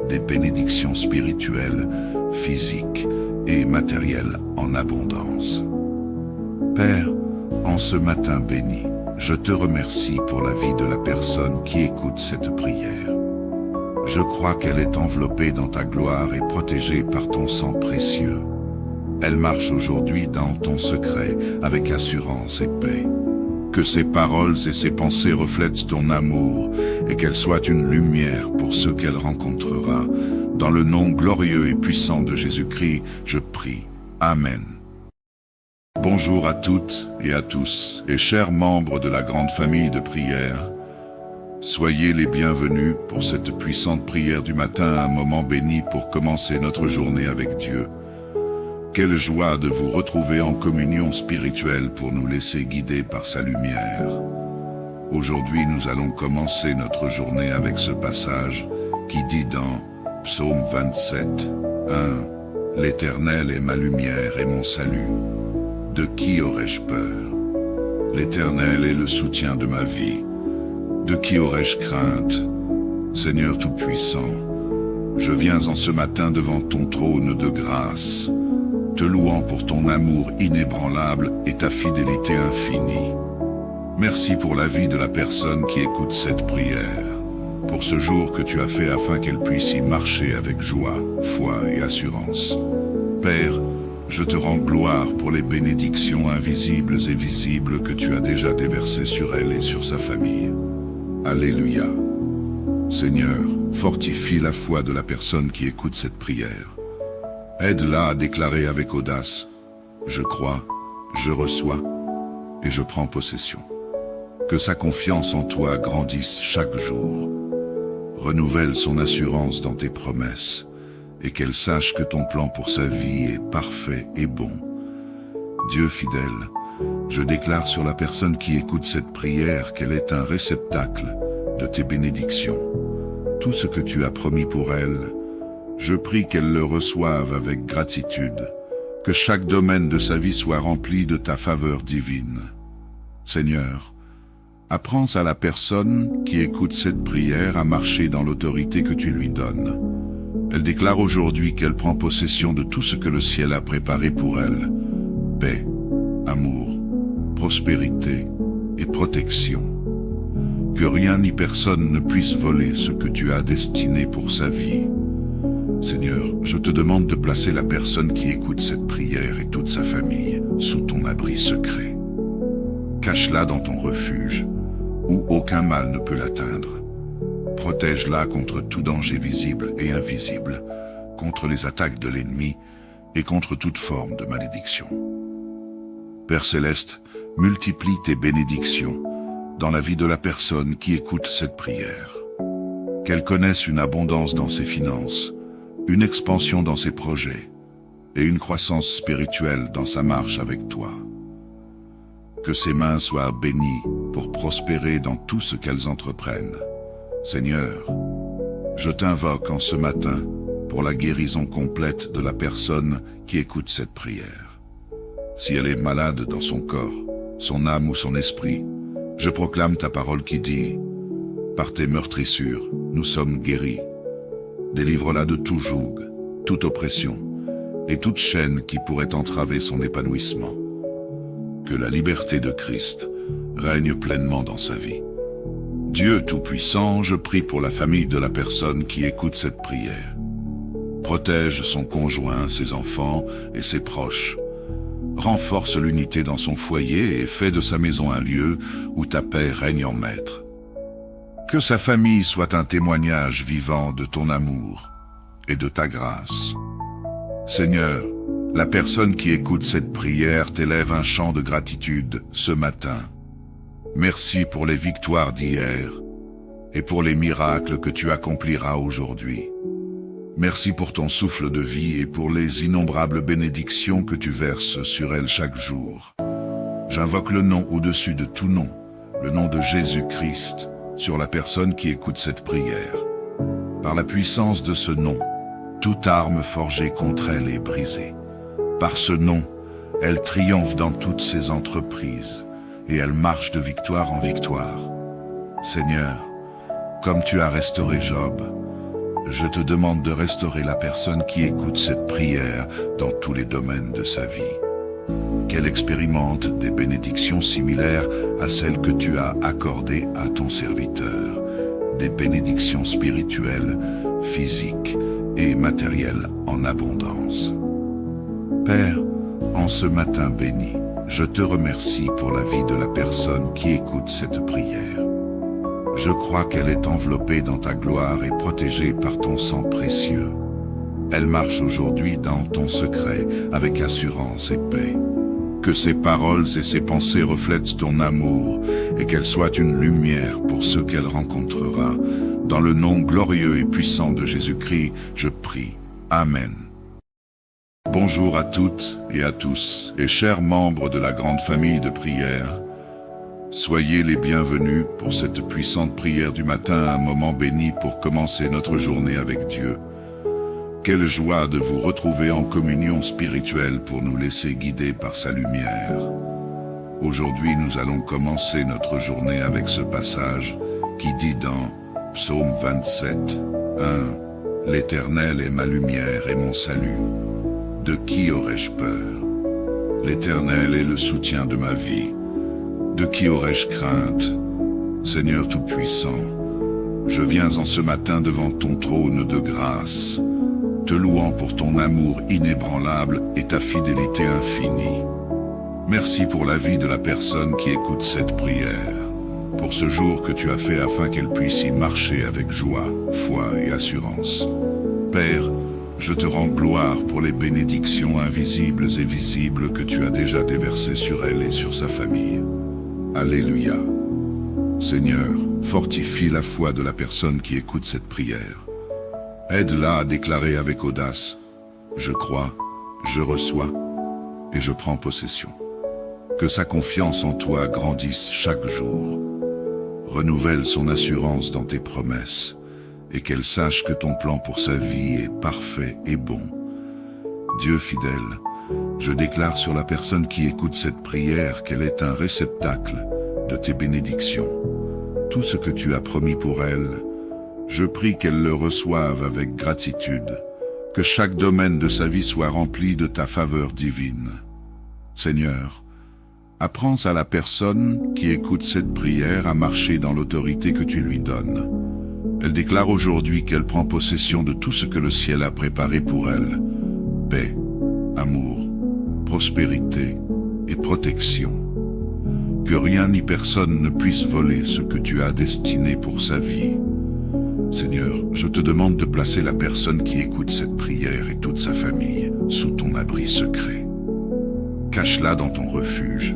des bénédictions spirituelles, physiques et matérielles en abondance. Père, en ce matin béni, je te remercie pour la vie de la personne qui écoute cette prière. Je crois qu'elle est enveloppée dans ta gloire et protégée par ton sang précieux. Elle marche aujourd'hui dans ton secret avec assurance et paix. Que ses paroles et ses pensées reflètent ton amour et qu'elle soit une lumière pour ceux qu'elle rencontrera. Dans le nom glorieux et puissant de Jésus-Christ, je prie. Amen. Bonjour à toutes et à tous, et chers membres de la grande famille de prière. Soyez les bienvenus pour cette puissante prière du matin, un moment béni pour commencer notre journée avec Dieu. Quelle joie de vous retrouver en communion spirituelle pour nous laisser guider par sa lumière. Aujourd'hui, nous allons commencer notre journée avec ce passage qui dit dans Psaume 27, 1 « L'Éternel est ma lumière et mon salut. De qui aurais-je peur? L'Éternel est le soutien de ma vie. De qui aurais-je crainte? Seigneur Tout-Puissant, je viens en ce matin devant ton trône de grâce, te louant pour ton amour inébranlable et ta fidélité infinie. Merci pour la vie de la personne qui écoute cette prière, pour ce jour que tu as fait afin qu'elle puisse y marcher avec joie, foi et assurance. Père, je te rends gloire pour les bénédictions invisibles et visibles que tu as déjà déversées sur elle et sur sa famille. Alléluia. Seigneur, fortifie la foi de la personne qui écoute cette prière. Aide-la à déclarer avec audace « Je crois, je reçois et je prends possession ». Que sa confiance en toi grandisse chaque jour. Renouvelle son assurance dans tes promesses et qu'elle sache que ton plan pour sa vie est parfait et bon. Dieu fidèle, je déclare sur la personne qui écoute cette prière qu'elle est un réceptacle de tes bénédictions. Tout ce que tu as promis pour elle, je prie qu'elle le reçoive avec gratitude, que chaque domaine de sa vie soit rempli de ta faveur divine. Seigneur, apprends à la personne qui écoute cette prière à marcher dans l'autorité que tu lui donnes. Elle déclare aujourd'hui qu'elle prend possession de tout ce que le ciel a préparé pour elle. Paix, amour, prospérité et protection. Que rien ni personne ne puisse voler ce que tu as destiné pour sa vie. Seigneur, je te demande de placer la personne qui écoute cette prière et toute sa famille sous ton abri secret. Cache-la dans ton refuge, où aucun mal ne peut l'atteindre. Protège-la contre tout danger visible et invisible, contre les attaques de l'ennemi et contre toute forme de malédiction. Père Céleste, multiplie tes bénédictions dans la vie de la personne qui écoute cette prière. Qu'elle connaisse une abondance dans ses finances, une expansion dans ses projets et une croissance spirituelle dans sa marche avec toi. Que ses mains soient bénies pour prospérer dans tout ce qu'elles entreprennent. Seigneur, je t'invoque en ce matin pour la guérison complète de la personne qui écoute cette prière. Si elle est malade dans son corps, son âme ou son esprit, je proclame ta parole qui dit « Par tes meurtrissures, nous sommes guéris. Délivre-la de tout joug, toute oppression et toute chaîne qui pourrait entraver son épanouissement. Que la liberté de Christ règne pleinement dans sa vie. Dieu Tout-Puissant, je prie pour la famille de la personne qui écoute cette prière. Protège son conjoint, ses enfants et ses proches. Renforce l'unité dans son foyer et fais de sa maison un lieu où ta paix règne en maître. Que sa famille soit un témoignage vivant de ton amour et de ta grâce. Seigneur, la personne qui écoute cette prière t'élève un chant de gratitude ce matin. Merci pour les victoires d'hier et pour les miracles que tu accompliras aujourd'hui. Merci pour ton souffle de vie et pour les innombrables bénédictions que tu verses sur elle chaque jour. J'invoque le nom au-dessus de tout nom, le nom de Jésus-Christ, sur la personne qui écoute cette prière. Par la puissance de ce nom, toute arme forgée contre elle est brisée. Par ce nom, elle triomphe dans toutes ses entreprises et elle marche de victoire en victoire. Seigneur, comme tu as restauré Job, je te demande de restaurer la personne qui écoute cette prière dans tous les domaines de sa vie. Qu'elle expérimente des bénédictions similaires à celles que tu as accordées à ton serviteur, des bénédictions spirituelles, physiques et matérielles en abondance. Père, en ce matin béni, je te remercie pour la vie de la personne qui écoute cette prière. Je crois qu'elle est enveloppée dans ta gloire et protégée par ton sang précieux. Elle marche aujourd'hui dans ton secret avec assurance et paix. Que ses paroles et ses pensées reflètent ton amour et qu'elle soit une lumière pour ceux qu'elle rencontrera. Dans le nom glorieux et puissant de Jésus-Christ, je prie. Amen. Bonjour à toutes et à tous, et chers membres de la grande famille de prière. Soyez les bienvenus pour cette puissante prière du matin, un moment béni pour commencer notre journée avec Dieu. Quelle joie de vous retrouver en communion spirituelle pour nous laisser guider par sa lumière. Aujourd'hui, nous allons commencer notre journée avec ce passage qui dit dans Psaume 27, 1 « L'Éternel est ma lumière et mon salut. De qui aurais-je peur? L'Éternel est le soutien de ma vie. De qui aurais-je crainte? Seigneur Tout-Puissant, je viens en ce matin devant ton trône de grâce, te louant pour ton amour inébranlable et ta fidélité infinie. Merci pour la vie de la personne qui écoute cette prière, pour ce jour que tu as fait afin qu'elle puisse y marcher avec joie, foi et assurance. Père, je te rends gloire pour les bénédictions invisibles et visibles que tu as déjà déversées sur elle et sur sa famille. Alléluia. Seigneur, fortifie la foi de la personne qui écoute cette prière. Aide-la à déclarer avec audace « Je crois, je reçois et je prends possession ». Que sa confiance en toi grandisse chaque jour. Renouvelle son assurance dans tes promesses et qu'elle sache que ton plan pour sa vie est parfait et bon. Dieu fidèle, je déclare sur la personne qui écoute cette prière qu'elle est un réceptacle de tes bénédictions. Tout ce que tu as promis pour elle, je prie qu'elle le reçoive avec gratitude, que chaque domaine de sa vie soit rempli de ta faveur divine. Seigneur, apprends à la personne qui écoute cette prière à marcher dans l'autorité que tu lui donnes. Elle déclare aujourd'hui qu'elle prend possession de tout ce que le ciel a préparé pour elle. Paix, amour, prospérité et protection. Que rien ni personne ne puisse voler ce que tu as destiné pour sa vie. Seigneur, je te demande de placer la personne qui écoute cette prière et toute sa famille sous ton abri secret. Cache-la dans ton refuge,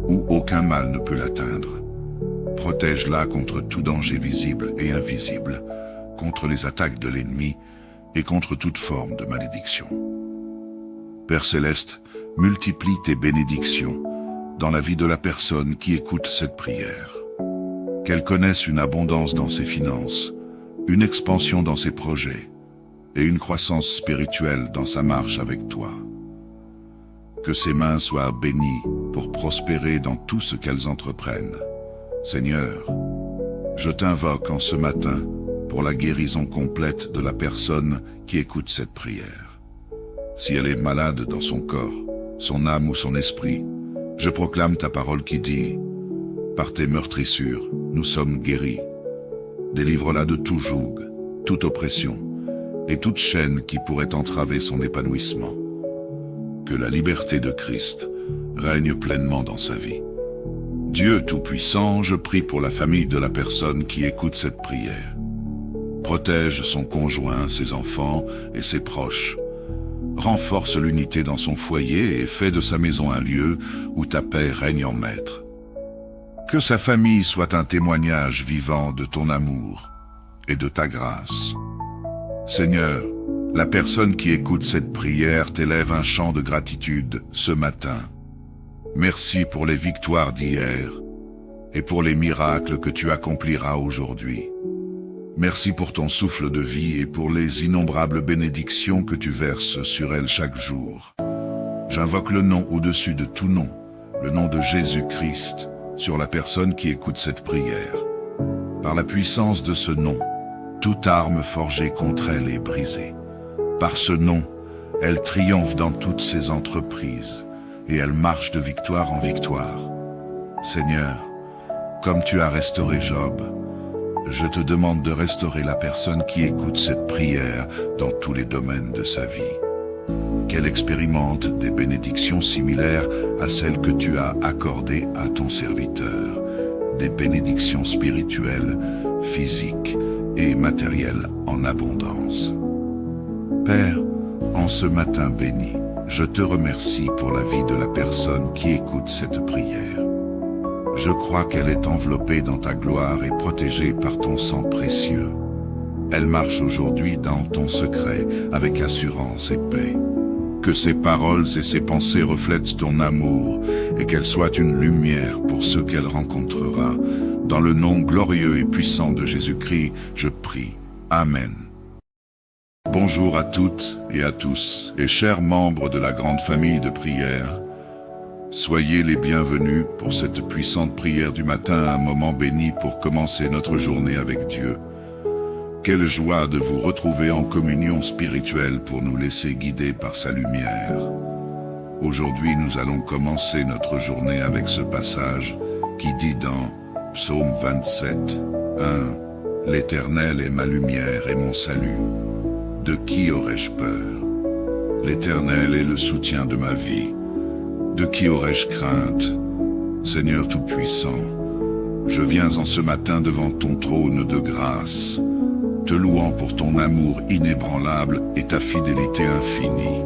où aucun mal ne peut l'atteindre. Protège-la contre tout danger visible et invisible, contre les attaques de l'ennemi et contre toute forme de malédiction. Père Céleste, multiplie tes bénédictions dans la vie de la personne qui écoute cette prière. Qu'elle connaisse une abondance dans ses finances, une expansion dans ses projets et une croissance spirituelle dans sa marche avec toi. Que ses mains soient bénies pour prospérer dans tout ce qu'elles entreprennent. Seigneur, je t'invoque en ce matin pour la guérison complète de la personne qui écoute cette prière. Si elle est malade dans son corps, son âme ou son esprit, je proclame ta parole qui dit « Par tes meurtrissures, nous sommes guéris. Délivre-la de tout joug, toute oppression et toute chaîne qui pourrait entraver son épanouissement. Que la liberté de Christ règne pleinement dans sa vie. Dieu Tout-Puissant, je prie pour la famille de la personne qui écoute cette prière. Protège son conjoint, ses enfants et ses proches. Renforce l'unité dans son foyer et fais de sa maison un lieu où ta paix règne en maître. Que sa famille soit un témoignage vivant de ton amour et de ta grâce. Seigneur, la personne qui écoute cette prière t'élève un chant de gratitude ce matin. Merci pour les victoires d'hier et pour les miracles que tu accompliras aujourd'hui. Merci pour ton souffle de vie et pour les innombrables bénédictions que tu verses sur elle chaque jour. J'invoque le nom au-dessus de tout nom, le nom de Jésus-Christ, sur la personne qui écoute cette prière. Par la puissance de ce nom, toute arme forgée contre elle est brisée. Par ce nom, elle triomphe dans toutes ses entreprises et elle marche de victoire en victoire. Seigneur, comme tu as restauré Job, je te demande de restaurer la personne qui écoute cette prière dans tous les domaines de sa vie. Qu'elle expérimente des bénédictions similaires à celles que tu as accordées à ton serviteur, des bénédictions spirituelles, physiques et matérielles en abondance. Père, en ce matin béni, je te remercie pour la vie de la personne qui écoute cette prière. Je crois qu'elle est enveloppée dans ta gloire et protégée par ton sang précieux. Elle marche aujourd'hui dans ton secret avec assurance et paix. Que ses paroles et ses pensées reflètent ton amour et qu'elle soit une lumière pour ceux qu'elle rencontrera. Dans le nom glorieux et puissant de Jésus-Christ, je prie. Amen. Bonjour à toutes et à tous, et chers membres de la grande famille de prière. Soyez les bienvenus pour cette puissante prière du matin, un moment béni pour commencer notre journée avec Dieu. Quelle joie de vous retrouver en communion spirituelle pour nous laisser guider par sa lumière. Aujourd'hui, nous allons commencer notre journée avec ce passage qui dit dans Psaume 27, 1 « L'Éternel est ma lumière et mon salut. De qui aurais-je peur? L'Éternel est le soutien de ma vie. De qui aurais-je crainte? Seigneur Tout-Puissant, je viens en ce matin devant ton trône de grâce, te louant pour ton amour inébranlable et ta fidélité infinie.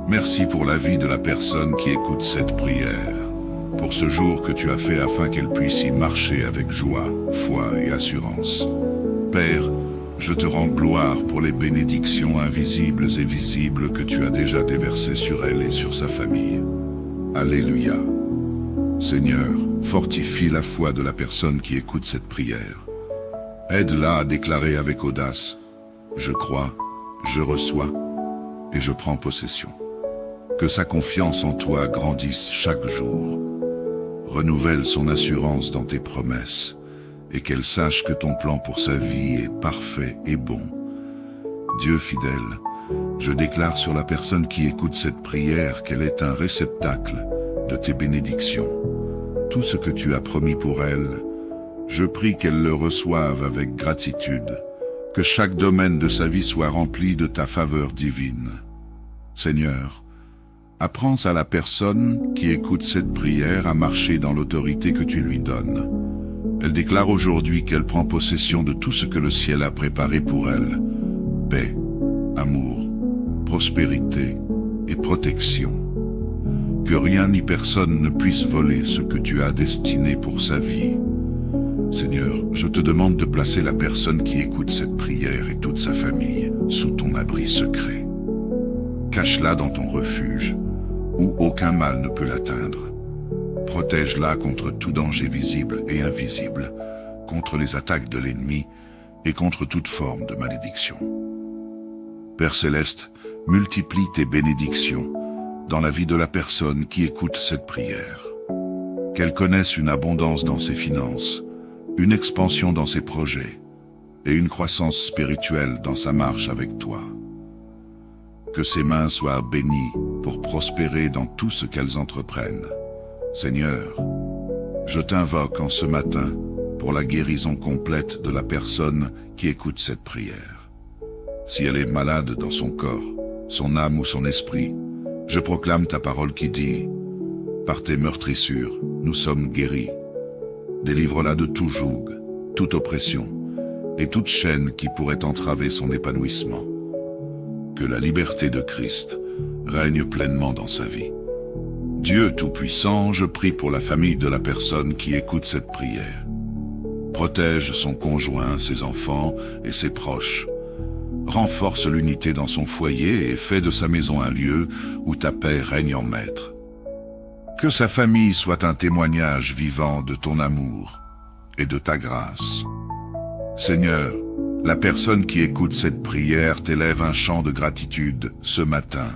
Merci pour la vie de la personne qui écoute cette prière, pour ce jour que tu as fait afin qu'elle puisse y marcher avec joie, foi et assurance. Père, je te rends gloire pour les bénédictions invisibles et visibles que tu as déjà déversées sur elle et sur sa famille. Alléluia. Seigneur, fortifie la foi de la personne qui écoute cette prière. Aide-la à déclarer avec audace « Je crois, je reçois et je prends possession ». Que sa confiance en toi grandisse chaque jour. Renouvelle son assurance dans tes promesses et qu'elle sache que ton plan pour sa vie est parfait et bon. Dieu fidèle, je déclare sur la personne qui écoute cette prière qu'elle est un réceptacle de tes bénédictions. Tout ce que tu as promis pour elle, je prie qu'elle le reçoive avec gratitude, que chaque domaine de sa vie soit rempli de ta faveur divine. Seigneur, apprends à la personne qui écoute cette prière à marcher dans l'autorité que tu lui donnes. Elle déclare aujourd'hui qu'elle prend possession de tout ce que le ciel a préparé pour elle. Paix, amour, prospérité et protection. Que rien ni personne ne puisse voler ce que tu as destiné pour sa vie. Seigneur, je te demande de placer la personne qui écoute cette prière et toute sa famille sous ton abri secret. Cache-la dans ton refuge, où aucun mal ne peut l'atteindre. Protège-la contre tout danger visible et invisible, contre les attaques de l'ennemi et contre toute forme de malédiction. Père Céleste, multiplie tes bénédictions dans la vie de la personne qui écoute cette prière. Qu'elle connaisse une abondance dans ses finances, une expansion dans ses projets et une croissance spirituelle dans sa marche avec toi. Que ses mains soient bénies pour prospérer dans tout ce qu'elles entreprennent. Seigneur, je t'invoque en ce matin pour la guérison complète de la personne qui écoute cette prière. Si elle est malade dans son corps, son âme ou son esprit, je proclame ta parole qui dit « Par tes meurtrissures, nous sommes guéris. Délivre-la de tout joug, toute oppression et toute chaîne qui pourrait entraver son épanouissement. Que la liberté de Christ règne pleinement dans sa vie. Dieu Tout-Puissant, je prie pour la famille de la personne qui écoute cette prière. Protège son conjoint, ses enfants et ses proches. Renforce l'unité dans son foyer et fais de sa maison un lieu où ta paix règne en maître. Que sa famille soit un témoignage vivant de ton amour et de ta grâce. Seigneur, la personne qui écoute cette prière t'élève un chant de gratitude ce matin.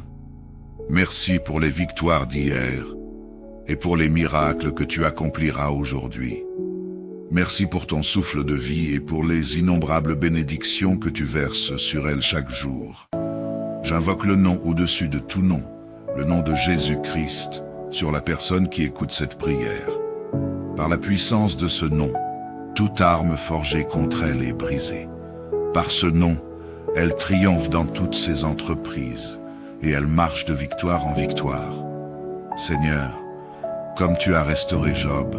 Merci pour les victoires d'hier et pour les miracles que tu accompliras aujourd'hui. Merci pour ton souffle de vie et pour les innombrables bénédictions que tu verses sur elle chaque jour. J'invoque le nom au-dessus de tout nom, le nom de Jésus-Christ, sur la personne qui écoute cette prière. Par la puissance de ce nom, toute arme forgée contre elle est brisée. Par ce nom, elle triomphe dans toutes ses entreprises et elle marche de victoire en victoire. Seigneur, comme tu as restauré Job,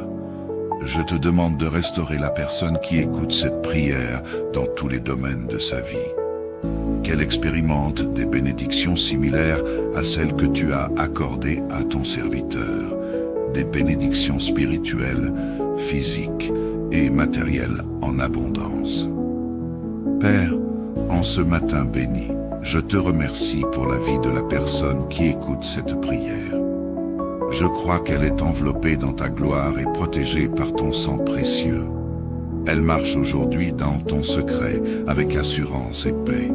je te demande de restaurer la personne qui écoute cette prière dans tous les domaines de sa vie. Qu'elle expérimente des bénédictions similaires à celles que tu as accordées à ton serviteur, des bénédictions spirituelles, physiques et matérielles en abondance. Père, en ce matin béni, je te remercie pour la vie de la personne qui écoute cette prière. Je crois qu'elle est enveloppée dans ta gloire et protégée par ton sang précieux. Elle marche aujourd'hui dans ton secret avec assurance et paix.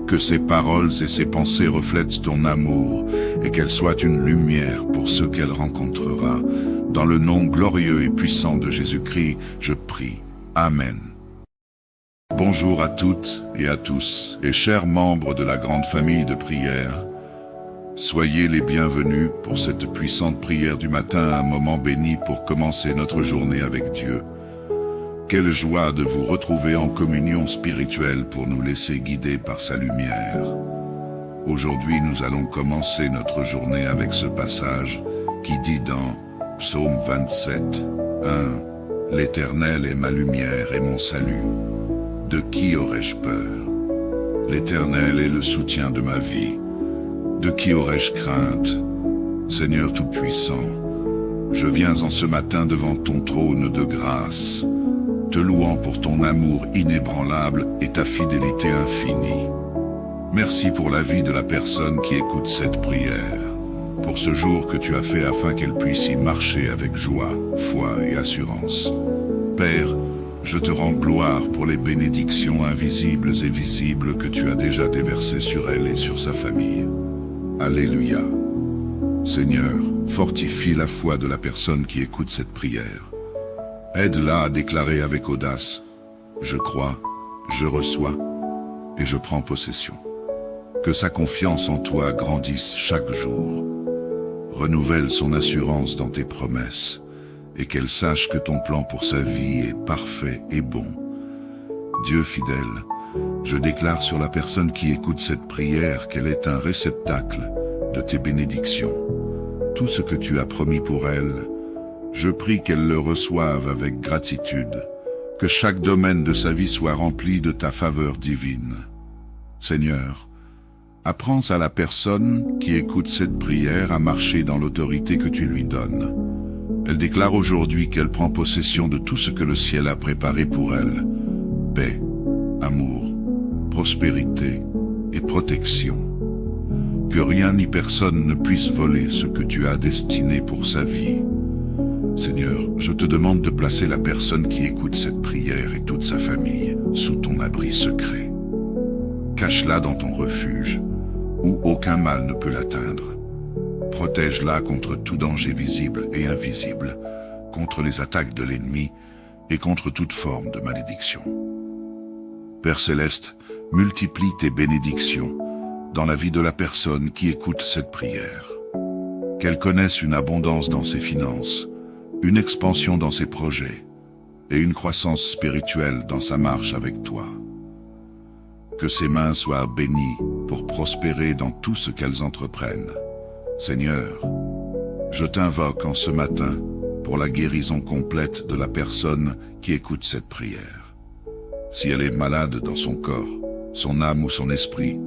Que ses paroles et ses pensées reflètent ton amour et qu'elle soit une lumière pour ceux qu'elle rencontrera. Dans le nom glorieux et puissant de Jésus-Christ, je prie. Amen. Bonjour à toutes et à tous, et chers membres de la grande famille de prière. Soyez les bienvenus pour cette puissante prière du matin, un moment béni pour commencer notre journée avec Dieu. Quelle joie de vous retrouver en communion spirituelle pour nous laisser guider par sa lumière. Aujourd'hui, nous allons commencer notre journée avec ce passage qui dit dans Psaume 27, 1 « L'Éternel est ma lumière et mon salut. De qui aurais-je peur? L'Éternel est le soutien de ma vie. De qui aurais-je crainte? Seigneur Tout-Puissant, je viens en ce matin devant ton trône de grâce, te louant pour ton amour inébranlable et ta fidélité infinie. Merci pour la vie de la personne qui écoute cette prière, pour ce jour que tu as fait afin qu'elle puisse y marcher avec joie, foi et assurance. Père, je te rends gloire pour les bénédictions invisibles et visibles que tu as déjà déversées sur elle et sur sa famille. Alléluia. Seigneur, fortifie la foi de la personne qui écoute cette prière. Aide-la à déclarer avec audace « Je crois, je reçois et je prends possession ». Que sa confiance en toi grandisse chaque jour. Renouvelle son assurance dans tes promesses et qu'elle sache que ton plan pour sa vie est parfait et bon. Dieu fidèle, je déclare sur la personne qui écoute cette prière qu'elle est un réceptacle de tes bénédictions. Tout ce que tu as promis pour elle, je prie qu'elle le reçoive avec gratitude, que chaque domaine de sa vie soit rempli de ta faveur divine. Seigneur, apprends à la personne qui écoute cette prière à marcher dans l'autorité que tu lui donnes. Elle déclare aujourd'hui qu'elle prend possession de tout ce que le ciel a préparé pour elle. Paix, amour, prospérité et protection. Que rien ni personne ne puisse voler ce que tu as destiné pour sa vie. Seigneur, je te demande de placer la personne qui écoute cette prière et toute sa famille sous ton abri secret. Cache-la dans ton refuge, où aucun mal ne peut l'atteindre. Protège-la contre tout danger visible et invisible, contre les attaques de l'ennemi et contre toute forme de malédiction. Père Céleste, multiplie tes bénédictions dans la vie de la personne qui écoute cette prière. Qu'elle connaisse une abondance dans ses finances, une expansion dans ses projets, et une croissance spirituelle dans sa marche avec toi. Que ses mains soient bénies pour prospérer dans tout ce qu'elles entreprennent. Seigneur, je t'invoque en ce matin pour la guérison complète de la personne qui écoute cette prière. Si elle est malade dans son corps, son âme ou son esprit,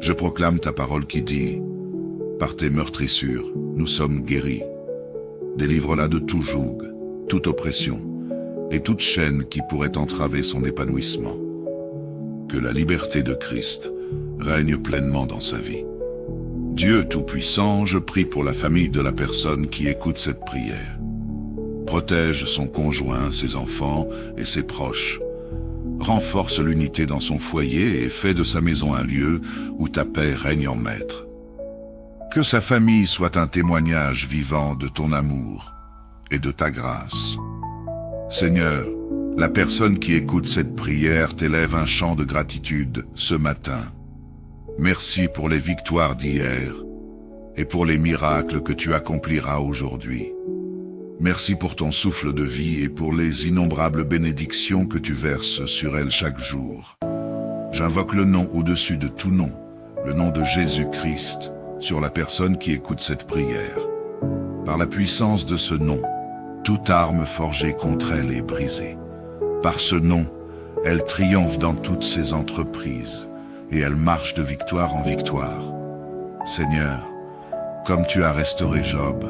je proclame ta parole qui dit « Par tes meurtrissures, nous sommes guéris. Délivre-la de tout joug, toute oppression et toute chaîne qui pourrait entraver son épanouissement. Que la liberté de Christ règne pleinement dans sa vie. Dieu Tout-Puissant, je prie pour la famille de la personne qui écoute cette prière. Protège son conjoint, ses enfants et ses proches. Renforce l'unité dans son foyer et fais de sa maison un lieu où ta paix règne en maître. Que sa famille soit un témoignage vivant de ton amour et de ta grâce. Seigneur, la personne qui écoute cette prière t'élève un chant de gratitude ce matin. Merci pour les victoires d'hier et pour les miracles que tu accompliras aujourd'hui. Merci pour ton souffle de vie et pour les innombrables bénédictions que tu verses sur elle chaque jour. J'invoque le nom au-dessus de tout nom, le nom de Jésus-Christ, sur la personne qui écoute cette prière. Par la puissance de ce nom, toute arme forgée contre elle est brisée. Par ce nom, elle triomphe dans toutes ses entreprises et elle marche de victoire en victoire. Seigneur, comme tu as restauré Job,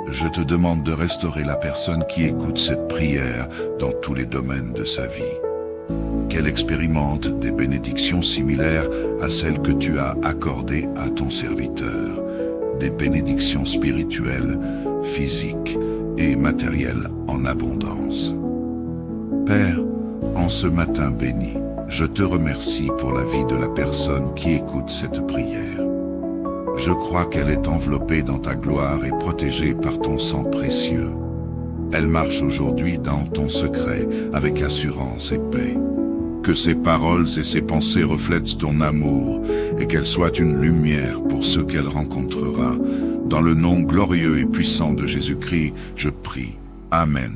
je te demande de restaurer la personne qui écoute cette prière dans tous les domaines de sa vie. Qu'elle expérimente des bénédictions similaires à celles que tu as accordées à ton serviteur, des bénédictions spirituelles, physiques et matérielles en abondance. Père, en ce matin béni, je te remercie pour la vie de la personne qui écoute cette prière. Je crois qu'elle est enveloppée dans ta gloire et protégée par ton sang précieux. Elle marche aujourd'hui dans ton secret avec assurance et paix. Que ses paroles et ses pensées reflètent ton amour et qu'elle soit une lumière pour ceux qu'elle rencontrera. Dans le nom glorieux et puissant de Jésus-Christ, je prie. Amen.